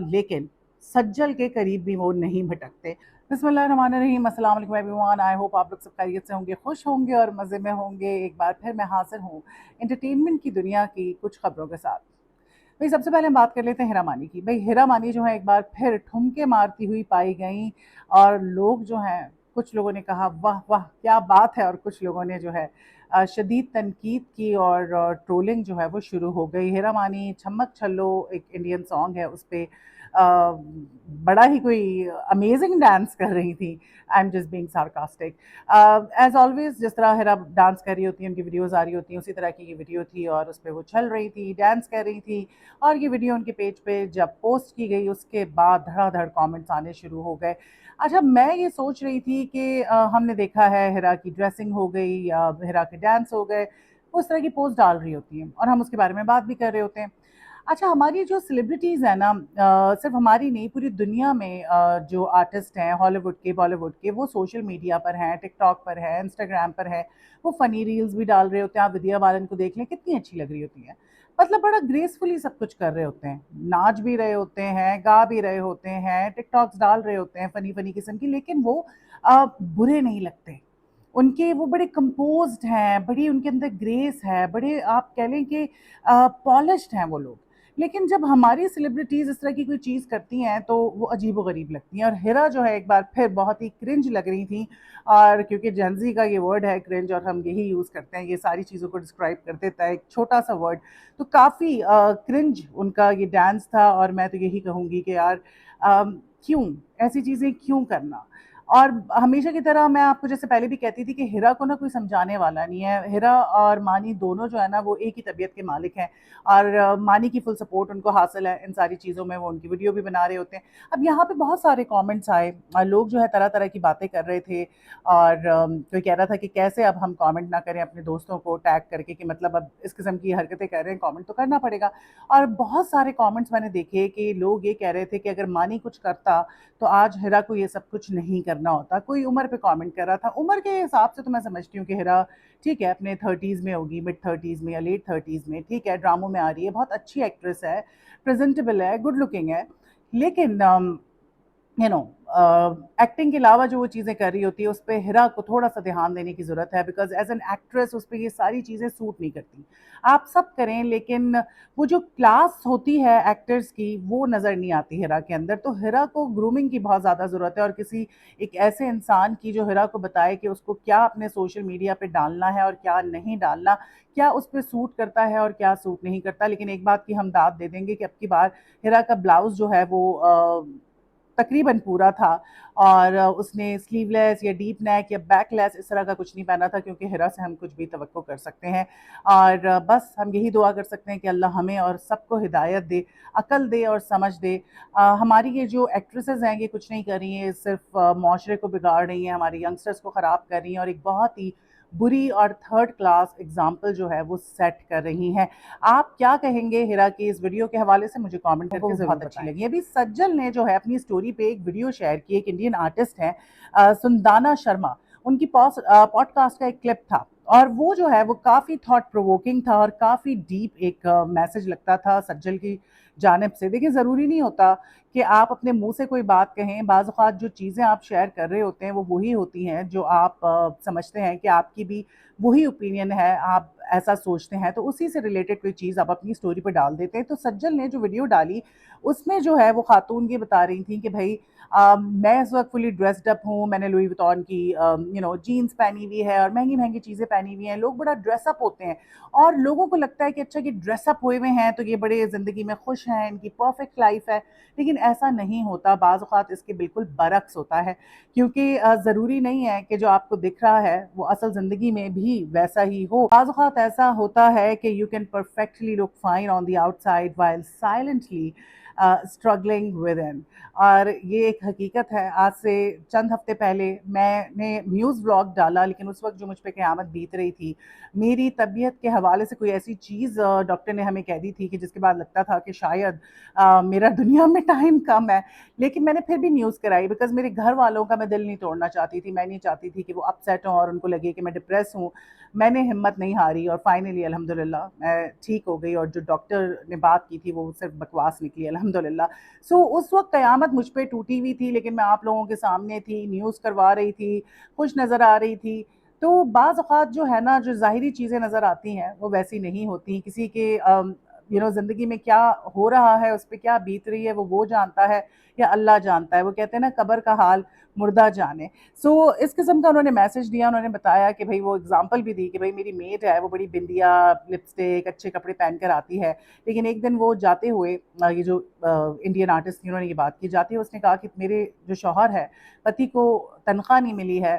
लेकिन सज्जल के करीब भी वो नहीं भटकते। बिस्मिल्लाहिर्रहमानिर्रहीम, अस्सलाम वालेकुम एवरीवन। आई होप आप लोग सब खैरियत से होंगे, खुश होंगे और मज़े में होंगे। एक बार फिर मैं हाजिर हूँ एंटरटेनमेंट की दुनिया की कुछ खबरों के साथ। भाई सबसे पहले हम बात कर लेते हैं हिरा मानी की। भाई हिरा मानी जो है एक बार फिर ठुमके मारती हुई पाई गई और लोग जो हैं, कुछ लोगों ने कहा वाह वाह क्या बात है, और कुछ लोगों ने जो है शदीद तनकीद की और ट्रोलिंग जो है वो शुरू हो गई। हिरा मानी छम्मक छल्लो एक इंडियन सॉन्ग है, उस पर बड़ा ही कोई अमेजिंग डांस कर रही थी। I am just being sarcastic. As always जिस तरह हिरा डांस कर रही होती है, उनकी वीडियोस आ रही होती हैं, उसी तरह की ये वीडियो थी और उस पर वो चल रही थी, डांस कर रही थी। और ये वीडियो उनके पेज पे जब पोस्ट की गई उसके बाद धड़ाधड़ कमेंट्स आने शुरू हो गए। अच्छा, मैं ये सोच रही थी कि हमने देखा है हिरा की ड्रेसिंग हो गई या हिरा के डांस हो गए, उस तरह की पोस्ट डाल रही होती हैं और हम उसके बारे में बात भी कर रहे होते हैं। अच्छा, हमारी जो सेलिब्रिटीज़ हैं ना, सिर्फ हमारी नहीं पूरी दुनिया में जो आर्टिस्ट हैं हॉलीवुड के बॉलीवुड के, वो सोशल मीडिया पर हैं, टिकटॉक पर है, इंस्टाग्राम पर है। वो फ़नी रील्स भी डाल रहे होते हैं। आप विद्या बालन को देख लें, कितनी अच्छी लग रही होती हैं। मतलब बड़ा ग्रेसफुली सब कुछ कर रहे होते हैं, नाच भी रहे होते हैं, गा भी रहे होते हैं, टिकटॉक्स डाल रहे होते हैं फ़नी फ़नी किस्म की, लेकिन वो बुरे नहीं लगते। उनके वो बड़े कंपोज्ड हैं, बड़ी उनके अंदर ग्रेस है, बड़े आप कह लें कि पॉलिश्ड हैं वो लोग। लेकिन जब हमारी सेलिब्रिटीज़ इस तरह की कोई चीज़ करती हैं तो वो अजीब-ओ-गरीब लगती हैं। और हिरा जो है एक बार फिर बहुत ही क्रिंज लग रही थी, और क्योंकि जेनज़ी का ये वर्ड है क्रिंज और हम यही यूज़ करते हैं, ये सारी चीज़ों को डिस्क्राइब कर देता है एक छोटा-सा वर्ड। तो काफ़ी क्रिंज उनका ये डांस था और मैं तो यही कहूँगी कि यार क्यों ऐसी चीज़ें क्यों करना? और हमेशा की तरह मैं आपको जैसे पहले भी कहती थी कि हिरा को ना कोई समझाने वाला नहीं है। हिरा और मानी दोनों जो है ना वो एक ही तबीयत के मालिक हैं, और मानी की फुल सपोर्ट उनको हासिल है इन सारी चीज़ों में। वो उनकी वीडियो भी बना रहे होते हैं। अब यहाँ पे बहुत सारे कमेंट्स आए, लोग जो है तरह तरह की बातें कर रहे थे, और कोई कह रहा था कि कैसे अब हम कमेंट ना करें अपने दोस्तों को टैग करके, कि मतलब अब इस किस्म की हरकतें कर रहे हैं, कमेंट तो करना पड़ेगा। और बहुत सारे कमेंट्स मैंने देखे कि लोग ये कह रहे थे कि अगर मानी कुछ करता तो आज हिरा को ये सब कुछ नहीं करना होता। कोई उम्र पे कमेंट कर रहा था। उम्र के हिसाब से तो मैं समझती हूँ कि हिरा ठीक है, अपने 30s में होगी, मिड 30s में या लेट 30s में, ठीक है, ड्रामों में आ रही है, बहुत अच्छी एक्ट्रेस है, प्रेजेंटेबल है, गुड लुकिंग है। लेकिन यू नो एक्टिंग के अलावा जो वो चीज़ें कर रही होती है उस पे हिरा को थोड़ा सा ध्यान देने की ज़रूरत है, बिकॉज एज एन एक्ट्रेस उस पर ये सारी चीज़ें सूट नहीं करती। आप सब करें लेकिन वो जो क्लास होती है एक्टर्स की वो नज़र नहीं आती हिरा के अंदर। तो हिरा को ग्रूमिंग की बहुत ज़्यादा ज़रूरत है, और किसी एक ऐसे इंसान की जो हिरा को बताए कि उसको क्या अपने सोशल मीडिया पे डालना है और क्या नहीं डालना, क्या उस पर सूट करता है और क्या सूट नहीं करता। लेकिन एक बात की हम दाद दे देंगे कि अब की बार हिरा का ब्लाउज़ जो है वो तकरीबन पूरा था, और उसने स्लीवलेस या डीप नेक या बैकलेस इस तरह का कुछ नहीं पहना था, क्योंकि हिरा से हम कुछ भी तवक्को कर सकते हैं। और बस हम यही दुआ कर सकते हैं कि अल्लाह हमें और सबको हिदायत दे, अकल दे और समझ दे। हमारी ये जो एक्ट्रेसेस हैं ये कुछ नहीं कर रही हैं, सिर्फ माशरे को बिगाड़ रही हैं, हमारे यंगस्टर्स को ख़राब कर रही हैं, और एक बहुत ही बुरी और थर्ड क्लास एग्जाम्पल जो है वो सेट कर रही हैं। आप क्या कहेंगे हिरा की इस वीडियो के हवाले से? मुझे कमेंट करके ज़रूर बहुत अच्छी लगी। अभी सज्जल ने जो है अपनी स्टोरी पे एक वीडियो शेयर की, एक इंडियन आर्टिस्ट हैं सुंदाना शर्मा, उनकी पॉडकास्ट का एक क्लिप था, और वो जो है वो काफ़ी थॉट प्रोवोकिंग था और काफ़ी डीप एक मैसेज लगता था सज्जल की जानिब से। देखिए, ज़रूरी नहीं होता कि आप अपने मुंह से कोई बात कहें। बाज़ औक़ात जो चीज़ें आप शेयर कर रहे होते हैं वो वही होती हैं जो आप समझते हैं कि आपकी भी वही ओपिनियन है, आप ऐसा सोचते हैं, तो उसी से रिलेटेड कोई चीज़ आप अपनी स्टोरी पे डाल देते हैं। तो सज्जल ने जो वीडियो डाली उसमें जो है वो खातून ये बता रही थी कि भाई मैं इस वक्त फुली ड्रेस्ड अप हूँ, मैंने लुई विटॉन की जीन्स पहनी हुई है और महंगी महंगी चीज़ें पहनी हुई हैं। लोग बड़ा ड्रेसअप होते हैं और लोगों को लगता है कि अच्छा कि ड्रेसअप हुए हुए हैं तो ये बड़े ज़िंदगी में खुश हैं, इनकी परफेक्ट लाइफ है। लेकिन ऐसा नहीं होता, बाज़ औक़ात इसके बिल्कुल बरक्स होता है, क्योंकि ज़रूरी नहीं है कि जो आपको दिख रहा है वो असल ज़िंदगी में भी वैसा ही हो। बाज़ औक़ात ऐसा होता है कि you can perfectly look fine on the outside while silently struggling with in. और ये एक हकीकत है। आज से चंद हफ्ते पहले मैंने न्यूज़ व्लॉग डाला, लेकिन उस वक्त जो मुझ पे क़यामत बीत रही थी, मेरी तबीयत के हवाले से कोई ऐसी चीज़ डॉक्टर ने हमें कह दी थी कि जिसके बाद लगता था कि शायद मेरा दुनिया में टाइम कम है। लेकिन मैंने फिर भी न्यूज़ कराई, बिकॉज़ मेरे घर वालों का मैं दिल नहीं तोड़ना चाहती थी। मैं नहीं चाहती थी कि वो अपसेट हों और उनको लगे कि मैं डिप्रेस हूँ। मैंने हिम्मत नहीं हारी और फाइनली अल्हम्दुलिल्लाह मैं ठीक हो गई, और जो डॉक्टर ने बात की थी वो सिर्फ बकवास निकली, अल्हम्दुलिल्लाह। अल्हम्दुलिल्लाह। सो उस वक़्त क़यामत मुझ पे टूटी हुई थी, लेकिन मैं आप लोगों के सामने थी, न्यूज़ करवा रही थी, खुश नज़र आ रही थी। तो बाज़ औक़ात जो है ना, जो ज़ाहिरी चीज़ें नज़र आती हैं, वो वैसी नहीं होती। किसी के ज़िंदगी में क्या हो रहा है, उस पे क्या बीत रही है, वो जानता है या अल्लाह जानता है। वो कहते हैं ना, कब्र का हाल मुर्दा जाने। सो इस किस्म का उन्होंने मैसेज दिया, उन्होंने बताया कि भई वो एग्ज़ाम्पल भी दी कि भई मेरी मेड है, वो बड़ी बिंदिया, लिपस्टिक, अच्छे कपड़े पहन कर आती है। लेकिन एक दिन वो जाते हुए ये जो इंडियन आर्टिस्ट थी, उन्होंने ये बात की, जाते हुए उसने कहा कि मेरे जो शौहर है, पति को तनख्वाह नहीं मिली है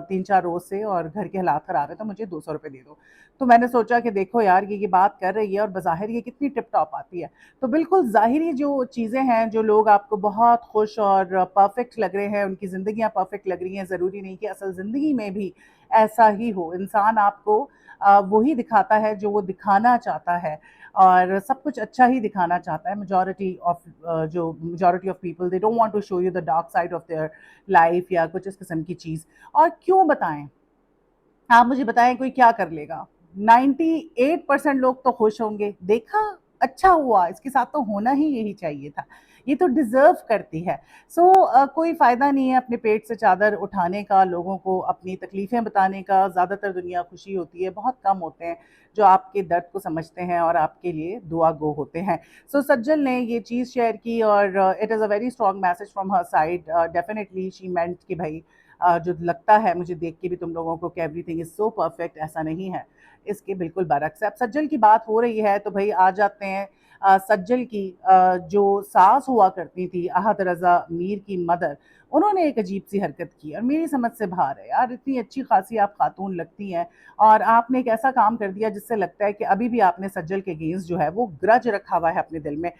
3-4 रोज़ से और घर के हालात ख़राब है, तो मुझे ₹200 दे दो। तो मैंने सोचा कि देखो यार, ये बात कर रही है और बज़ाहिर ये कितनी टिप टॉप आती है। तो बिल्कुल ज़ाहिरी जो चीज़ें हैं, जो लोग आपको बहुत खुश और परफ़ेक्ट लग रहे हैं, उनकी ज़िंदगियाँ परफ़ेक्ट लग रही हैं, ज़रूरी नहीं कि असल ज़िंदगी में भी ऐसा ही हो। इंसान आपको वही दिखाता है जो वो दिखाना चाहता है और सब कुछ अच्छा ही दिखाना चाहता है। Majority of people they don't want to show you the dark side of their life या कुछ इस किस्म की चीज़। और क्यों बताएँ? आप मुझे बताएँ, कोई क्या कर लेगा? 98% लोग तो खुश होंगे, देखा अच्छा हुआ, इसके साथ तो होना ही यही चाहिए था, ये तो डिज़र्व करती है। सो कोई फ़ायदा नहीं है अपने पेट से चादर उठाने का, लोगों को अपनी तकलीफ़ें बताने का। ज़्यादातर दुनिया खुशी होती है, बहुत कम होते हैं जो आपके दर्द को समझते हैं और आपके लिए दुआ गो होते हैं। सो सज्जल ने ये चीज़ शेयर की और it is a very strong message from her side. Definitely she meant कि भई जो लगता है मुझे देख के भी तुम लोगों को कि एवरीथिंग इज़ सो परफेक्ट, ऐसा नहीं है, इसके बिल्कुल बरअक्स है। अब सज्जल की बात हो रही है तो भई आ जाते हैं सज्जल की जो सास हुआ करती थी अहद रज़ा मीर की मदर, उन्होंने एक अजीब-सी हरकत की और मेरी समझ से बाहर है यार। इतनी अच्छी-खासी आप खातून लगती हैं और आपने एक ऐसा काम कर दिया जिससे लगता है कि अभी भी आपने सज्जल के अगेंस्ट जो है वो ग्रज रखा हुआ है अपने दिल में।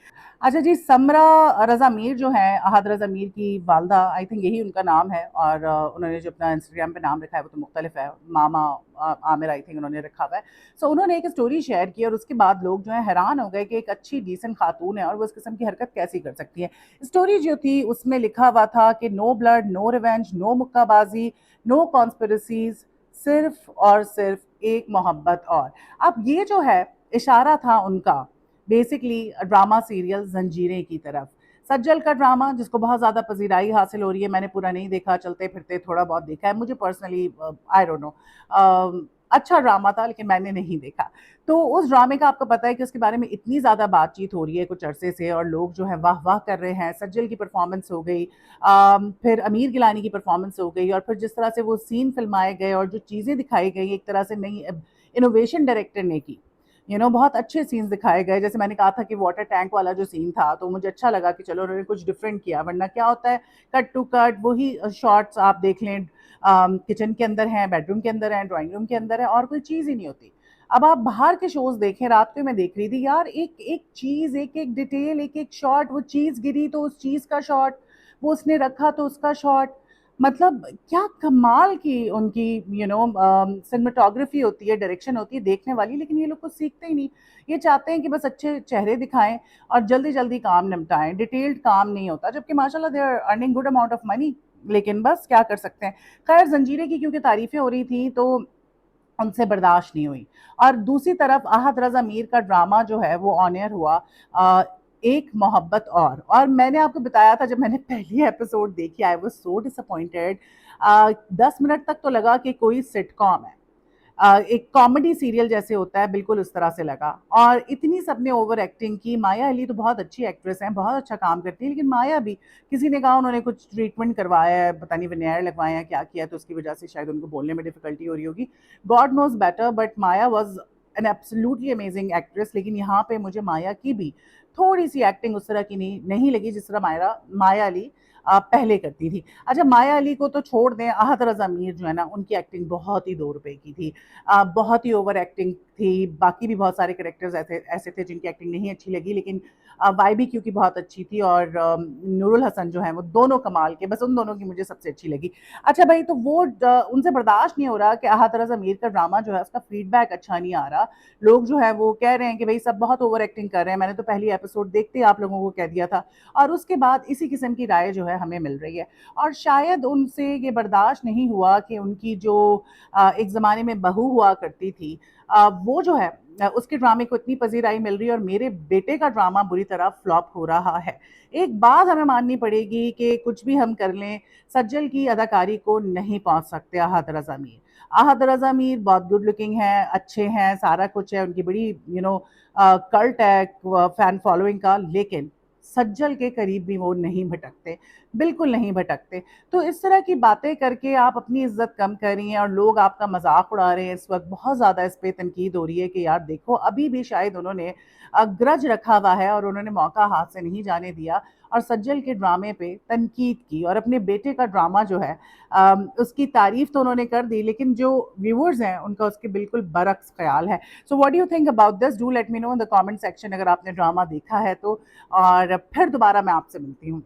अच्छा जी, समरा रज़ा मीर जो हैं, अहद रज़ा मीर की वालदा, आई थिंक यही उनका नाम है और उन्होंने जो अपना इंस्टाग्राम पे नाम रखा है वो तो मुख्तलिफ है, मामा आमिर आई थिंक उन्होंने रखा हुआ है। सो उन्होंने एक स्टोरी शेयर की और उसके बाद लोग जो हैं हैरान हो गए कि एक अच्छी डिसेंट खातून है और वो इस किस्म की हरकत कैसी कर सकती है। स्टोरी जो थी उसमें लिखा हुआ था कि no blood, no revenge, no मुक्काबाज़ी, नो कॉन्स्पिरेसीज़, सिर्फ़ और सिर्फ़ एक मोहब्बत और। अब ये जो है इशारा था उनका बेसिकली ड्रामा सीरियल ज़ंजीरें की तरफ। सज्जल का ड्रामा जिसको बहुत ज़्यादा पज़ीराई हासिल हो रही है, मैंने पूरा नहीं देखा, चलते-फिरते थोड़ा बहुत देखा है। मुझे पर्सनली आई डोंट नो अच्छा ड्रामा था लेकिन मैंने नहीं देखा। तो उस ड्रामे का आपको पता है कि उसके बारे में इतनी ज़्यादा बातचीत हो रही है कुछ अरसे से और लोग जो हैं वाह-वाह कर रहे हैं। सज्जल की परफ़ॉर्मेंस हो गई, फिर अमीर गिलानी की परफ़ॉर्मेंस हो गई और फिर जिस तरह से वो सीन फ़िल्माए गए और जो चीज़ें दिखाई गई एक तरह से नई इनोवेशन डायरेक्टर ने की। बहुत अच्छे सीन्स दिखाए गए। जैसे मैंने कहा था कि वाटर टैंक वाला जो सीन था, तो मुझे अच्छा लगा कि चलो उन्होंने कुछ डिफरेंट किया, वरना क्या होता है कट टू कट वही शॉट्स आप देख लें, किचन के अंदर हैं, बेडरूम के अंदर हैं, ड्राइंग रूम के अंदर है और कोई चीज़ ही नहीं होती। अब आप बाहर के शोज़ देखें, रात को मैं देख रही थी यार, एक-एक चीज़, एक-एक डिटेल, एक-एक शॉट, वो चीज़ गिरी तो उस चीज़ का शॉट, वो उसने रखा तो उसका शॉट, मतलब क्या कमाल की उनकी सिनेमेटोग्राफी होती है, डायरेक्शन होती है देखने वाली, लेकिन ये लोग कुछ सीखते ही नहीं। ये चाहते हैं कि बस अच्छे चेहरे दिखाएँ और जल्दी-जल्दी काम निपटाएँ, डिटेल्ड काम नहीं होता, जबकि माशाल्लाह they are earning good amount of money, लेकिन बस क्या कर सकते हैं। खैर ज़ंजीरें की क्योंकि तारीफ़ें हो रही थी तो उनसे बर्दाश्त नहीं हुई और दूसरी तरफ अहद रज़ा मीर का ड्रामा जो है वो ऑन एयर हुआ अ, एक मोहब्बत और मैंने आपको बताया था जब मैंने पहली एपिसोड देखी I was so disappointed. 10 minute तक तो लगा कि कोई सिटकॉम है। एक कॉमेडी सीरियल जैसे होता है बिल्कुल उस तरह से लगा और इतनी सबने ओवर एक्टिंग की। माया अली तो बहुत अच्छी एक्ट्रेस हैं, बहुत अच्छा काम करती हैं, लेकिन माया भी किसी ने कहा उन्होंने कुछ ट्रीटमेंट करवाया है, पता नहीं विनेयर लगवाया है, क्या किया है, तो उसकी वजह से शायद उनको बोलने में डिफ़िकल्टी हो रही होगी। God knows better, but Maya was an absolutely amazing actress. लेकिन यहाँ पे मुझे माया की भी थोड़ी-सी एक्टिंग उस तरह की नहीं लगी जिस तरह माया अली पहले करती थी। अच्छा, माया अली को तो छोड़ दें, अहद रज़ा मीर जो है ना उनकी एक्टिंग बहुत ही 2 रुपए की थी। बहुत ही ओवर एक्टिंग थी। बाकी भी बहुत सारे कैरेक्टर्स ऐसे ऐसे थे जिनकी एक्टिंग नहीं अच्छी लगी, लेकिन वाइबी क्योंकि बहुत अच्छी थी और नूरुल हसन जो हैं वो दोनों कमाल के, बस उन दोनों की मुझे सबसे अच्छी लगी। अच्छा भाई, तो वो उनसे बर्दाश्त नहीं हो रहा कि अहद रज़ा मीर का ड्रामा जो है उसका फीडबैक अच्छा नहीं आ रहा। लोग जो है वो कह रहे हैं कि भई सब बहुत ओवर एक्टिंग कर रहे हैं। मैंने तो पहली एपिसोड देखते ही आप लोगों को कह दिया था और उसके बाद इसी किस्म की राय जो है हमें मिल रही है और शायद उनसे ये बर्दाश्त नहीं हुआ कि उनकी जो एक ज़माने में बहू हुआ करती थी, वो जो है उसके ड्रामे को इतनी पजीराई मिल रही है और मेरे बेटे का ड्रामा बुरी तरह फ्लॉप हो रहा है। एक बात हमें माननी पड़ेगी कि कुछ भी हम कर लें, सज्जल की अदाकारी को नहीं पहुंच सकते आहत रज़ा मीर। आहत रज़ा मीर बहुत गुड लुकिंग हैं, अच्छे हैं, सारा कुछ है, उनकी बड़ी कल्ट है फैन फॉलोइंग का, लेकिन सज्जल के करीब भी वो नहीं भटकते, बिल्कुल नहीं भटकते। तो इस तरह की बातें करके आप अपनी इज्जत कम कर रही हैं और लोग आपका मजाक उड़ा रहे हैं। इस वक्त बहुत ज़्यादा इस पे तनकीद हो रही है कि यार देखो, अभी भी शायद उन्होंने ग्रज रखा हुआ है और उन्होंने मौका हाथ से नहीं जाने दिया और सज्जल के ड्रामे पे तनकीद की और अपने बेटे का ड्रामा जो है उसकी तारीफ तो उन्होंने कर दी, लेकिन जो व्यूअर्स हैं उनका उसके बिल्कुल बरक्स ख्याल है। So what do you think about this? Do let me know in the comment section अगर आपने ड्रामा देखा है तो। और फिर दोबारा मैं आपसे मिलती हूँ।